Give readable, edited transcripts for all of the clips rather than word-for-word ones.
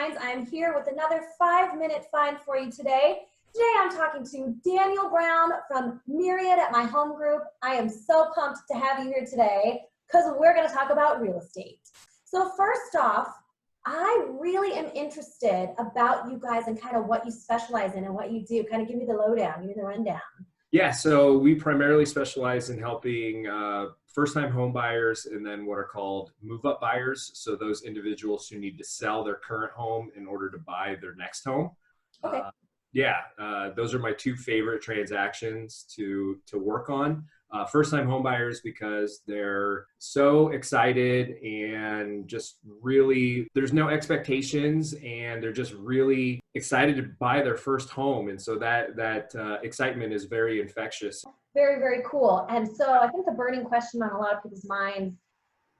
finds. I'm here with another 5-minute find for you today. Today I'm talking to Daniel Brown from Myriad at my home group. I am so pumped to have you here today because we're going to talk about real estate. So first off, I really am interested about you guys and kind of what you specialize in and what you do. Kind of give me the lowdown, give me the rundown. Yeah, so we primarily specialize in helping first-time home buyers and then what are called move-up buyers. So those individuals who need to sell their current home in order to buy their next home. Okay. Those are my two favorite transactions to work on. First-time home buyers because they're so excited and just really, there's no expectations and they're just really excited to buy their first home. And so that excitement is very infectious. Very, very cool. And so I think the burning question on a lot of people's minds,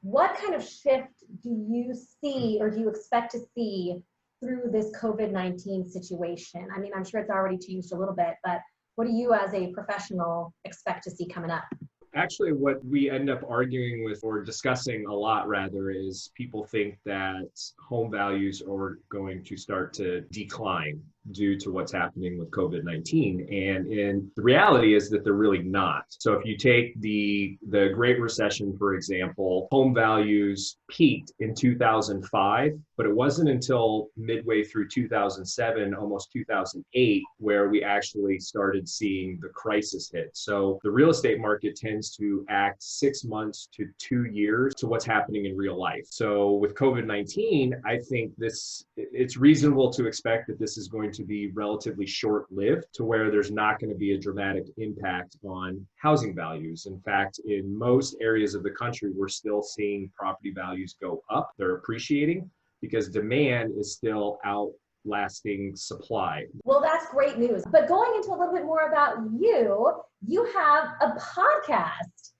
what kind of shift do you see or do you expect to see through this COVID-19 situation? I mean, I'm sure it's already changed a little bit, but what do you as a professional expect to see coming up? Actually, what we end up arguing with or discussing a lot rather is people think that home values are going to start to decline due to what's happening with COVID-19. And the reality is that they're really not. So if you take the Great Recession, for example, home values peaked in 2005, but it wasn't until midway through 2007, almost 2008, where we actually started seeing the crisis hit. So the real estate market tends to act 6 months to 2 years to what's happening in real life. So with COVID-19, I think it's reasonable to expect that this is going to be relatively short-lived to where there's not going to be a dramatic impact on housing values. In fact, in most areas of the country, we're still seeing property values go up. They're appreciating because demand is still outlasting supply. Well, that's great news. But going into a little bit more about you, you have a podcast.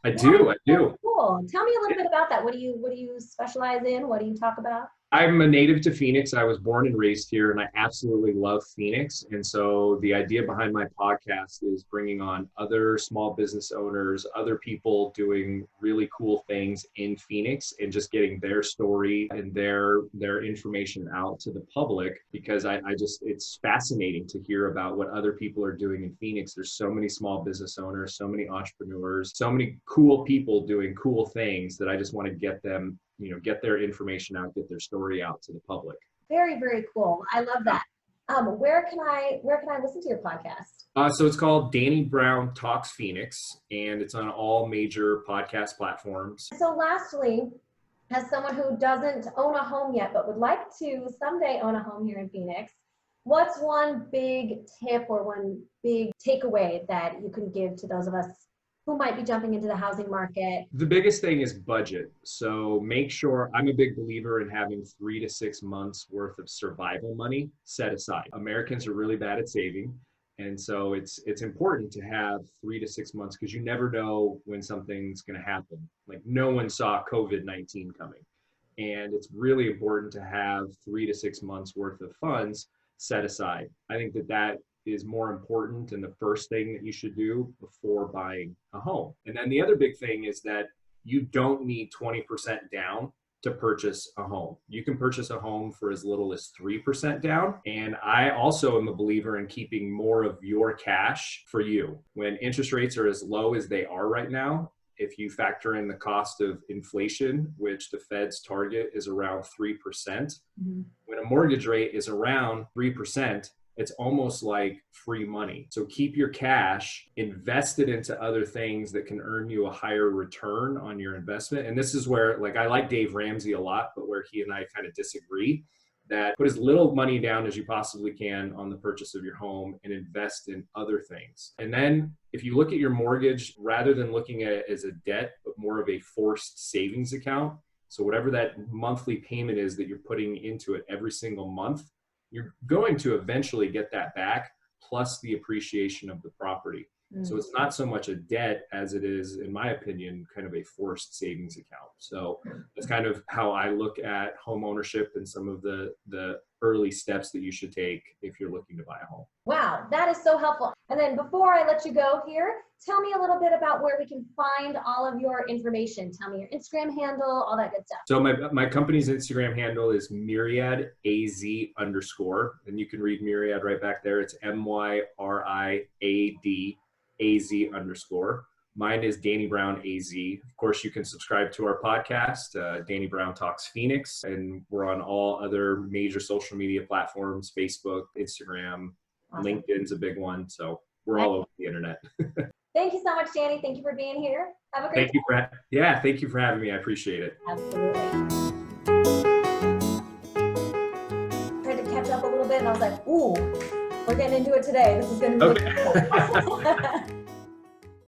I do. Cool. Tell me a little bit about that. What do you specialize in? What do you talk about? I'm a native to Phoenix. I was born and raised here, and I absolutely love Phoenix. And so the idea behind my podcast is bringing on other small business owners, other people doing really cool things in Phoenix, and just getting their story and their information out to the public, because it's fascinating to hear about what other people are doing in Phoenix. There's so many small business owners, so many entrepreneurs, so many cool people doing cool things that I just want to get them, get their information out, get their story out to the public. Very, very cool. I love that. Where can I listen to your podcast? So it's called Danny Brown Talks Phoenix, and it's on all major podcast platforms. So lastly, as someone who doesn't own a home yet, but would like to someday own a home here in Phoenix, what's one big tip or one big takeaway that you can give to those of us who might be jumping into the housing market? The biggest thing is budget. So make sure, I'm a big believer in having 3 to 6 months worth of survival money set aside. Americans are really bad at saving. And so it's important to have 3 to 6 months because you never know when something's going to happen. Like no one saw COVID-19 coming. And it's really important to have 3 to 6 months worth of funds set aside. I think that is more important and the first thing that you should do before buying a home. And then the other big thing is that you don't need 20% down to purchase a home. You can purchase a home for as little as 3% down. And I also am a believer in keeping more of your cash for you. When interest rates are as low as they are right now, if you factor in the cost of inflation, which the Fed's target is around 3%, when a mortgage rate is around 3%, it's almost like free money. So keep your cash invested into other things that can earn you a higher return on your investment. And this is where, I like Dave Ramsey a lot, but where he and I kind of disagree, that put as little money down as you possibly can on the purchase of your home and invest in other things. And then if you look at your mortgage, rather than looking at it as a debt, but more of a forced savings account, so whatever that monthly payment is that you're putting into it every single month, you're going to eventually get that back, plus the appreciation of the property. So it's not so much a debt as it is, in my opinion, kind of a forced savings account. So that's kind of how I look at home ownership and some of the early steps that you should take if you're looking to buy a home. Wow, that is so helpful. And then before I let you go here, tell me a little bit about where we can find all of your information. Tell me your Instagram handle, all that good stuff. So my company's Instagram handle is Myriad AZ _, and you can read Myriad right back there. It's MYRIAD AZ _. Mine is Danny Brown AZ. Of course, you can subscribe to our podcast, Danny Brown Talks Phoenix, and we're on all other major social media platforms, Facebook, Instagram, awesome. LinkedIn's a big one. So we're all over the internet. Thank you so much, Danny. Thank you for being here. Have a great day. Thank you for having me. I appreciate it. Absolutely. Tried to catch up a little bit, and I was like, ooh, we're getting into it today. This is going to be okay.